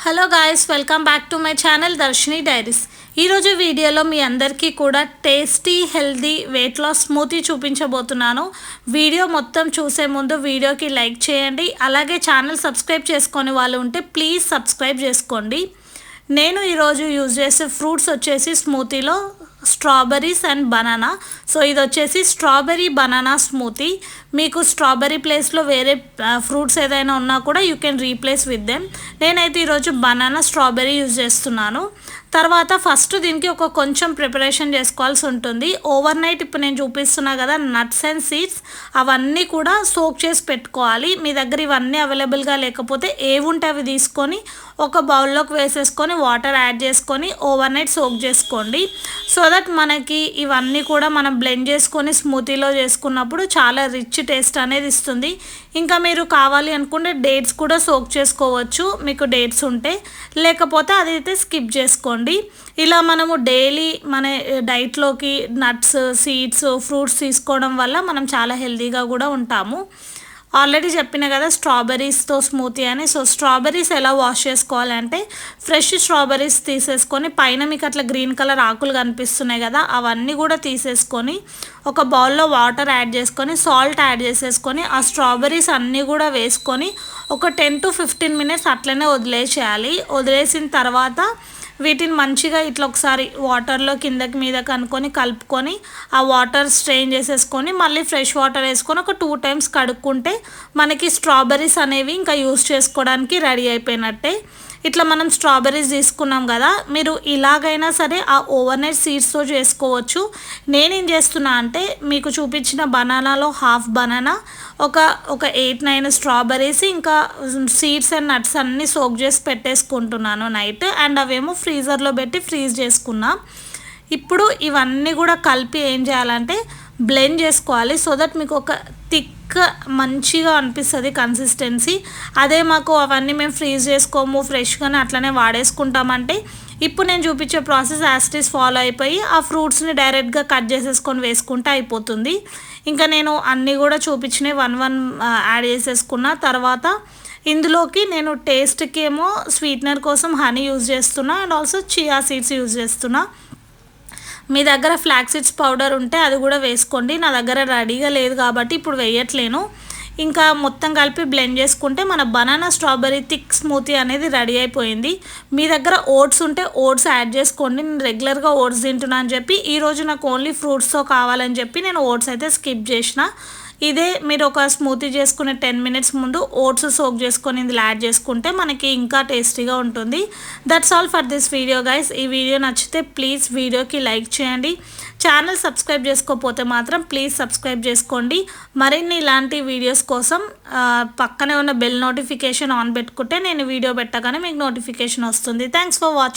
Hello guys, welcome back to my channel Darshini diaries. ఈరోజు వీడియోలో మీ అందరికీ కూడా tasty healthy weight loss smoothie చూపించబోతున్నాను. వీడియో మొత్తం చూసే ముందు వీడియోకి లైక్ చేయండి. అలాగే ఛానల్ సబ్స్క్రైబ్ చేసుకొని వాళ్ళు ఉంటే ప్లీజ్ సబ్స్క్రైబ్ చేసుకోండి. నేను ఈరోజు యూజ్ చేసే ఫ్రూట్స్ వచ్చేసి స్మూతీలో స్ట్రాబెర్రీస్ అండ్ బనానా. సో ఇది వచ్చేసి స్ట్రాబెర్రీ బనానా స్మూతీ. మీకు స్ట్రాబెర్రీ ప్లేస్లో వేరే ఫ్రూట్స్ ఏదైనా ఉన్నా కూడా you can replace with them. నేనైతే ఈరోజు బనానా స్ట్రాబెర్రీ యూజ్ చేస్తున్నాను. తర్వాత ఫస్ట్ దీనికి కొంచెం ప్రిపరేషన్ చేసుకోవాల్సి ఉంటుంది. ఓవర్ నైట్ ఇప్పుడు నేను చూపిస్తున్నా కదా నట్స్ అండ్ సీడ్స్, అవన్నీ కూడా సోక్ చేసి పెట్టుకోవాలి. మీ దగ్గర ఇవన్నీ అవైలబుల్గా లేకపోతే ఏవి ఉంటే అవి తీసుకొని ఒక బౌల్లోకి వేసేసుకొని వాటర్ యాడ్ చేసుకొని ఓవర్ నైట్ సోక్ చేసుకోండి. సో దట్ మనకి ఇవన్నీ కూడా మనం బ్లెండ్ చేసుకొని స్మూతీలో చేసుకున్నప్పుడు చాలా రిచ్ టేస్ట్ అనేది ఇస్తుంది. ఇంకా మీరు కావాలి అనుకుంటే డేట్స్ కూడా సోక్ చేసుకోవచ్చు, మీకు డేట్స్ ఉంటే. లేకపోతే అదైతే స్కిప్ చేసుకోండి. ఇలా మనము డైలీ మన డైట్లోకి నట్స్, సీడ్స్, ఫ్రూట్స్ తీసుకోవడం వల్ల మనం చాలా హెల్తీగా కూడా ఉంటాము. ఆల్రెడీ చెప్పిన కదా స్ట్రాబెర్రీస్తో స్మూతీ అని. సో స్ట్రాబెర్రీస్ ఎలా వాష్ చేసుకోవాలంటే ఫ్రెష్ స్ట్రాబెర్రీస్ తీసేసుకొని పైన మీకు అట్లా గ్రీన్ కలర్ ఆకులు కనిపిస్తున్నాయి కదా, అవన్నీ కూడా తీసేసుకొని ఒక బౌల్లో వాటర్ యాడ్ చేసుకొని సాల్ట్ యాడ్ చేసేసుకొని ఆ స్ట్రాబెర్రీస్ అన్నీ కూడా వేసుకొని ఒక 10 to 15 minutes అట్లనే వదిలేసేయాలి. వదిలేసిన తర్వాత వీటిని మంచిగా ఇట్లా ఒకసారి వాటర్లో కిందకి మీదకి అనుకొని కలుపుకొని ఆ వాటర్ స్ట్రెయిన్ చేసేసుకొని మళ్ళీ ఫ్రెష్ వాటర్ వేసుకొని ఒక 2 times కడుక్కుంటే మనకి స్ట్రాబెర్రీస్ అనేవి ఇంకా యూస్ చేసుకోవడానికి రెడీ అయిపోయినట్టే. ఇట్లా మనం స్ట్రాబెర్రీస్ తీసుకున్నాం కదా, మీరు ఇలాగైనా సరే ఆ ఓవర్ నైట్ సీడ్స్తో చేసుకోవచ్చు. నేనేం చేస్తున్నా అంటే మీకు చూపించిన బనానాలో హాఫ్ బనానా, ఒక 8-9 స్ట్రాబెర్రీస్, ఇంకా సీడ్స్ అండ్ నట్స్ అన్నీ సోక్ చేసి పెట్టేసుకుంటున్నాను నైట్. అండ్ అవేమో ఫ్రీజర్లో పెట్టి ఫ్రీజ్ చేసుకున్నా. ఇప్పుడు ఇవన్నీ కూడా కలిపి ఏం చేయాలంటే బ్లెండ్ చేసుకోవాలి. సో దట్ మీకు ఒక థిక్ మంచిగా అనిపిస్తుంది కన్సిస్టెన్సీ. అదే మాకు అవన్నీ మేము ఫ్రీజ్ చేసుకోము, ఫ్రెష్గానే అట్లనే వాడేసుకుంటామంటే ఇప్పుడు నేను చూపించే ప్రాసెస్ యాస్టీస్ ఫాలో అయిపోయి ఆ ఫ్రూట్స్ని డైరెక్ట్గా కట్ చేసేసుకొని వేసుకుంటే అయిపోతుంది. ఇంకా నేను అన్నీ కూడా చూపించినవి 1 యాడ్ చేసేసుకున్న తర్వాత ఇందులోకి నేను టేస్ట్కి ఏమో స్వీట్నర్ కోసం హనీ యూజ్ చేస్తున్నా and also chia seeds use చేస్తున్నా. మీ దగ్గర ఫ్లాక్ సీడ్స్ పౌడర్ ఉంటే అది కూడా వేసుకోండి. నా దగ్గర రెడీగా లేదు కాబట్టి ఇప్పుడు వేయట్లేను. ఇంకా మొత్తం కలిపి బ్లెండ్ చేసుకుంటే మన బనానా స్ట్రాబెర్రీ థిక్ స్మూతీ అనేది రెడీ అయిపోయింది. మీ దగ్గర ఓట్స్ ఉంటే ఓట్స్ యాడ్ చేసుకోండి. నేను రెగ్యులర్గా ఓట్స్ తింటున్నా అని చెప్పి ఈరోజు నాకు ఓన్లీ ఫ్రూట్స్తో కావాలని చెప్పి నేను ఓట్స్ అయితే స్కిప్ చేసిన. ఇదే మీరు ఒక స్మూతీ చేసుకునే 10 minutes ముందు ఓట్స్ సోక్ చేసుకొని ఇందులో యాడ్ చేసుకుంటే మనకి ఇంకా టేస్టీగా ఉంటుంది. That's all for this video guys. ఈ వీడియో నచ్చితే ప్లీజ్ వీడియోకి లైక్ చేయండి. ఛానల్ సబ్స్క్రైబ్ చేసుకోకపోతే మాత్రం ప్లీజ్ సబ్స్క్రైబ్ చేసుకోండి. మరిన్ని ఇలాంటి వీడియోస్ కోసం పక్కనే ఉన్న బెల్ నోటిఫికేషన్ ఆన్ పెట్టుకుంటే నేను వీడియో పెట్టగానే మీకు నోటిఫికేషన్ వస్తుంది. Thanks for watching.